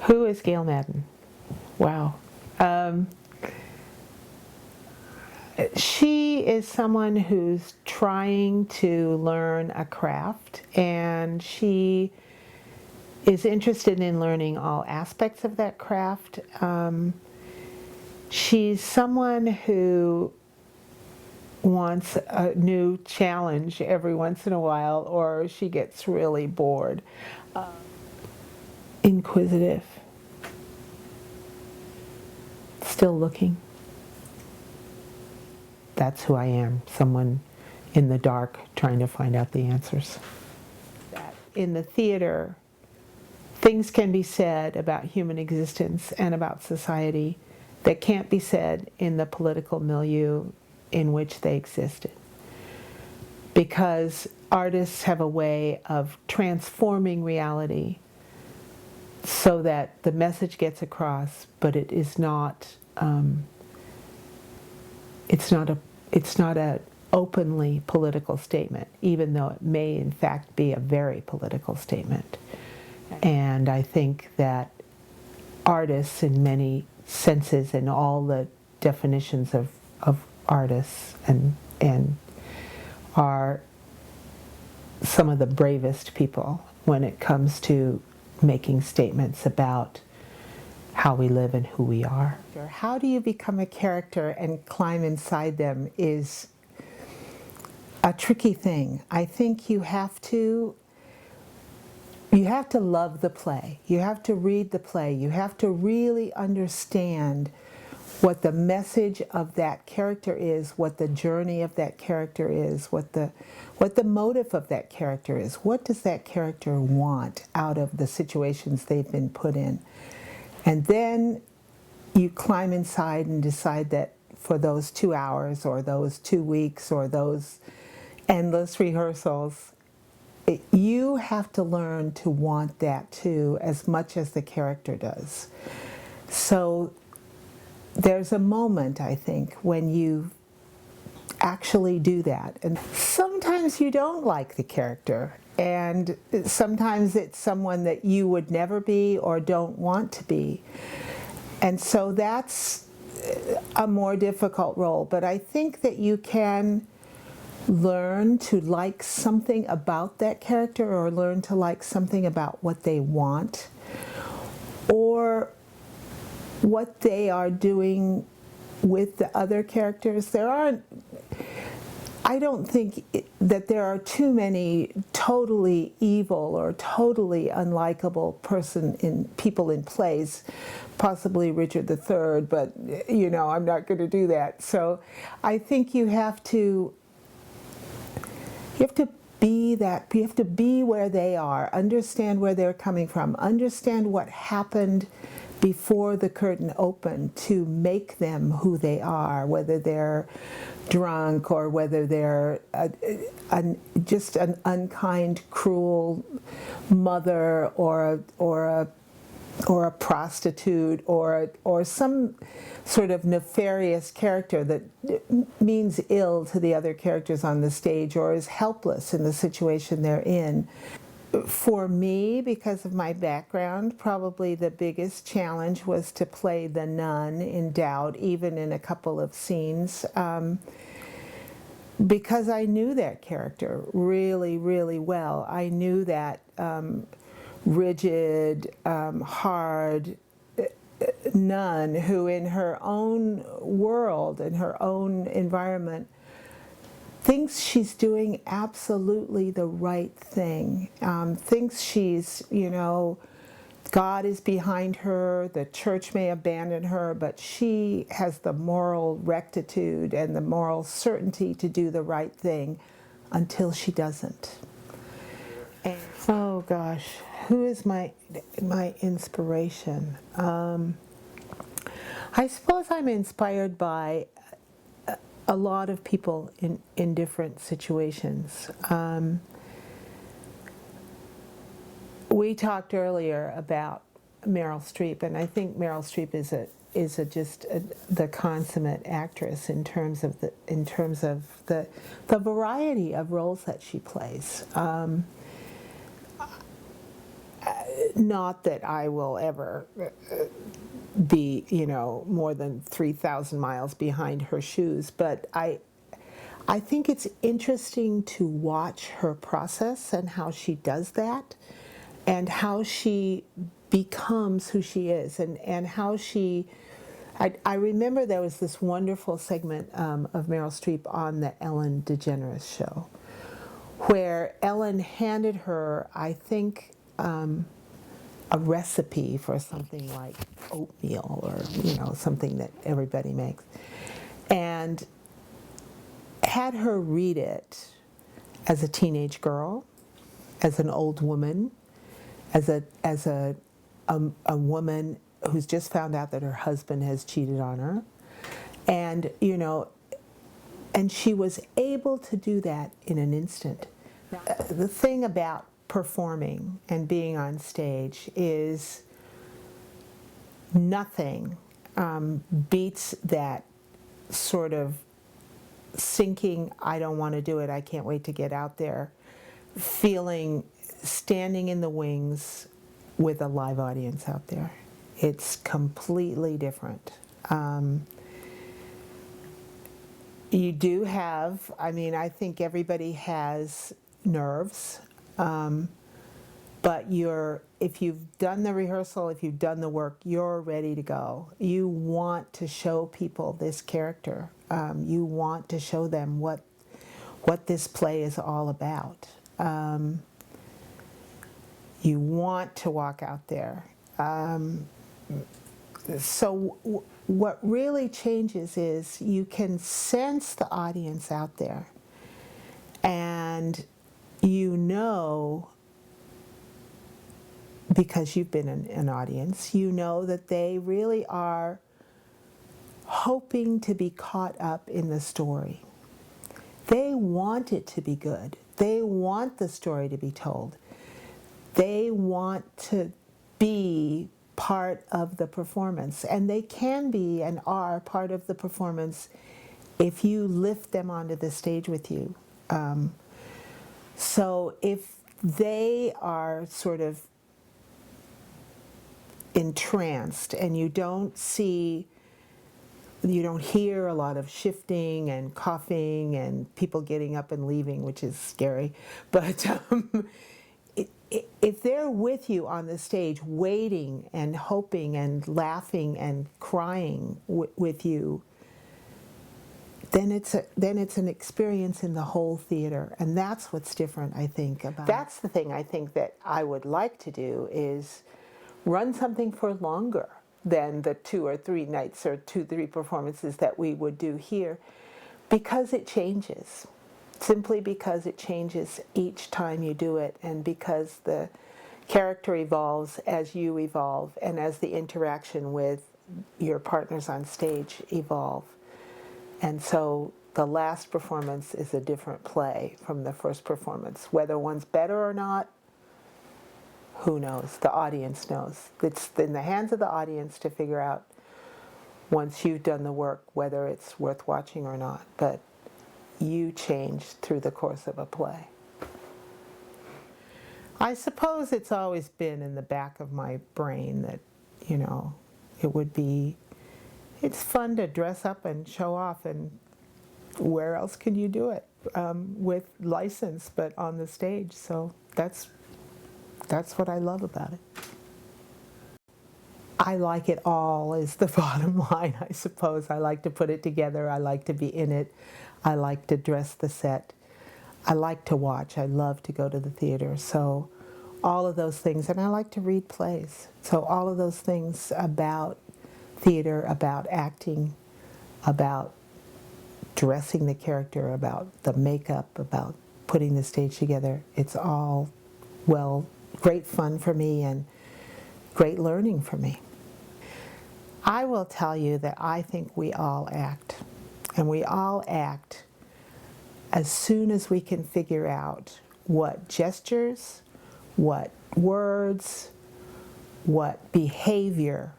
Who is Gail Madden? Wow. She is someone who's trying to learn a craft, and she is interested in learning all aspects of that craft. She's someone who wants a new challenge every once in a while, or she gets really bored. Inquisitive. Still looking. That's who I am, someone in the dark trying to find out the answers. In the theater, things can be said about human existence and about society that can't be said in the political milieu in which they existed. Because artists have a way of transforming reality so that the message gets across, but it is not. It's not an openly political statement, even though it may in fact be a very political statement. And I think that artists, in many senses, and all the definitions of artists, and are some of the bravest people when it comes to making statements about how we live and who we are. How do you become a character and climb inside them is a tricky thing. I think you have to love the play. You have to read the play. You have to really understand what the message of that character is, what the journey of that character is, what the motive of that character is. What does that character want out of the situations they've been put in? And then you climb inside and decide that for those 2 hours or those 2 weeks or those endless rehearsals, you have to learn to want that too as much as the character does. So there's a moment, I think, when you actually do that. And sometimes you don't like the character, and sometimes it's someone that you would never be or don't want to be. And so that's a more difficult role. But I think that you can learn to like something about that character, or learn to like something about what they want, or what they are doing with the other characters. I don't think that there are too many totally evil or totally unlikable people in plays, possibly Richard III, but I'm not going to do that. So I think you have to be that. You have to be where they are, understand where they're coming from, understand what happened before the curtain opened to make them who they are, whether they're drunk or whether they're just an unkind, cruel mother, or a prostitute, or some sort of nefarious character that means ill to the other characters on the stage, or is helpless in the situation they're in. For me, because of my background, probably the biggest challenge was to play the nun in Doubt, even in a couple of scenes, because I knew that character really, really well. I knew that rigid, hard nun who, in her own world, in her own environment, thinks she's doing absolutely the right thing, thinks she's, God is behind her, the church may abandon her, but she has the moral rectitude and the moral certainty to do the right thing until she doesn't. And, oh gosh, who is my inspiration? I suppose I'm inspired by a lot of people in different situations. We talked earlier about Meryl Streep, and I think Meryl Streep is the consummate actress in terms of the variety of roles that she plays. Not that I will ever be, more than 3,000 miles behind her shoes, but I think it's interesting to watch her process and how she does that and how she becomes who she is and how she, I remember there was this wonderful segment of Meryl Streep on the Ellen DeGeneres show where Ellen handed her, I think, a recipe for something like oatmeal or, something that everybody makes. And had her read it as a teenage girl, as an old woman, as a woman who's just found out that her husband has cheated on her, and and she was able to do that in an instant. The thing about performing and being on stage is nothing beats that sort of sinking, I don't want to do it, I can't wait to get out there, feeling, standing in the wings with a live audience out there. It's completely different. You do have, I think everybody has nerves, but if you've done the rehearsal, if you've done the work, you're ready to go. You want to show people this character. You want to show them what this play is all about. You want to walk out there. So what really changes is you can sense the audience out there, and because you've been an audience, that they really are hoping to be caught up in the story. They want it to be good. They want the story to be told. They want to be part of the performance, and they can be and are part of the performance if you lift them onto the stage with you. So if they are sort of entranced and you don't hear a lot of shifting and coughing and people getting up and leaving, which is scary, but if they're with you on the stage waiting and hoping and laughing and crying with you, then it's an experience in the whole theater, and that's what's different, I think, about it. That's the thing I think that I would like to do, is run something for longer than the 2 or 3 nights or 2-3 performances that we would do here, because it changes. Simply because it changes each time you do it, and because the character evolves as you evolve and as the interaction with your partners on stage evolve. And so the last performance is a different play from the first performance. Whether one's better or not, who knows? The audience knows. It's in the hands of the audience to figure out, once you've done the work, whether it's worth watching or not. But you change through the course of a play. I suppose it's always been in the back of my brain that, it's fun to dress up and show off, and where else can you do it with license but on the stage? So that's what I love about it. I like it all is the bottom line, I suppose. I like to put it together. I like to be in it. I like to dress the set. I like to watch. I love to go to the theater. So all of those things. And I like to read plays. So all of those things about theater, about acting, about dressing the character, about the makeup, about putting the stage together, it's all, great fun for me and great learning for me. I will tell you that I think we all act, and we all act as soon as we can figure out what gestures, what words, what behavior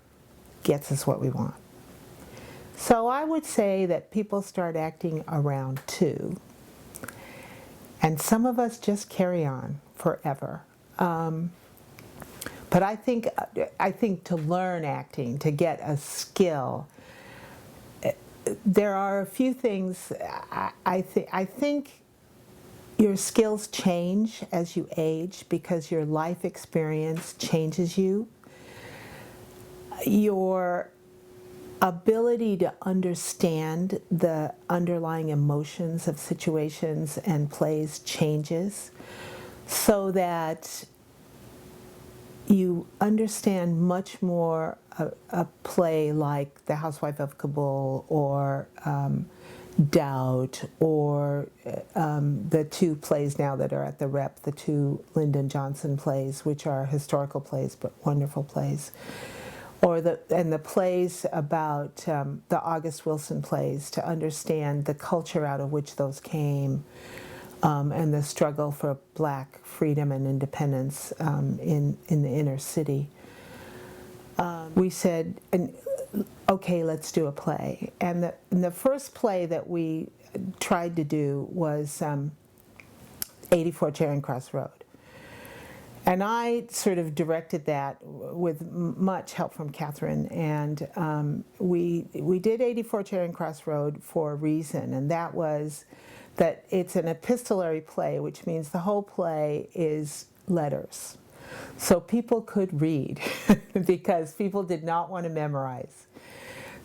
gets us what we want. So I would say that people start acting around 2, and some of us just carry on forever. But I think to learn acting, to get a skill, there are a few things. I think your skills change as you age because your life experience changes you. Your ability to understand the underlying emotions of situations and plays changes, so that you understand much more a play like The Housewife of Kabul, or Doubt, or the two plays now that are at the Rep, the two Lyndon Johnson plays, which are historical plays but wonderful plays, or the plays about the August Wilson plays, to understand the culture out of which those came, and the struggle for black freedom and independence in the inner city. We said, okay, let's do a play. And the first play that we tried to do was 84 Charing Cross Road. And I sort of directed that with much help from Catherine. And we did 84 Charing Cross Road for a reason, and that was that it's an epistolary play, which means the whole play is letters. So people could read because people did not want to memorize.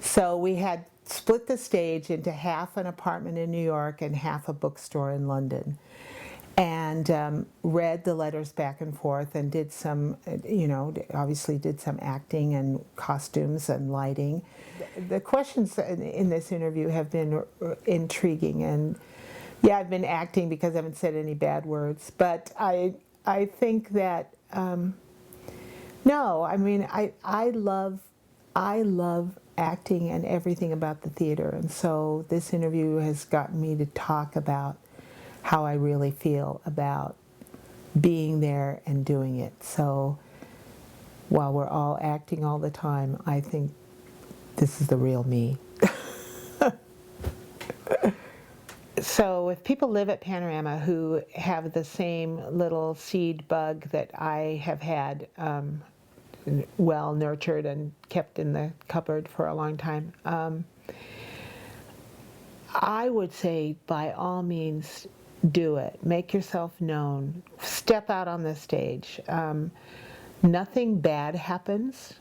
So we had split the stage into half an apartment in New York and half a bookstore in London, and read the letters back and forth, and did some, obviously did some acting and costumes and lighting. The questions in this interview have been intriguing, and yeah, I've been acting because I haven't said any bad words, but I think that no, I mean, I love acting and everything about the theater, and so this interview has gotten me to talk about how I really feel about being there and doing it. So while we're all acting all the time, I think this is the real me. So if people live at Panorama who have the same little seed bug that I have had, well nurtured and kept in the cupboard for a long time, I would say by all means do it. Make yourself known. Step out on the stage. Nothing bad happens.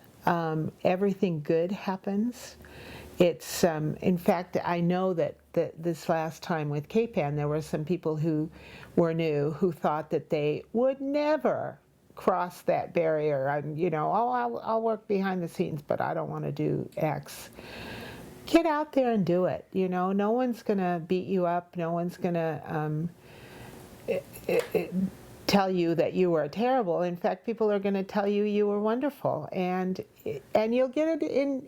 Everything good happens. It's in fact, I know that this last time with K-Pan, there were some people who were new who thought that they would never cross that barrier. I'll work behind the scenes, but I don't want to do X. Get out there and do it. No one's gonna beat you up. No one's gonna tell you that you were terrible. In fact, people are going to tell you you were wonderful, and you'll get it in.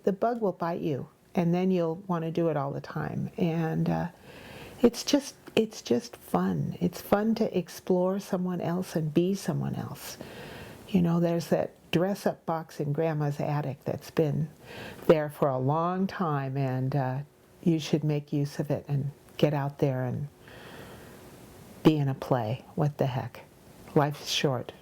The bug will bite you, and then you'll want to do it all the time. And it's just fun. It's fun to explore someone else and be someone else. There's that dress-up box in Grandma's attic that's been there for a long time, and you should make use of it and get out there and be in a play. What the heck? Life's short.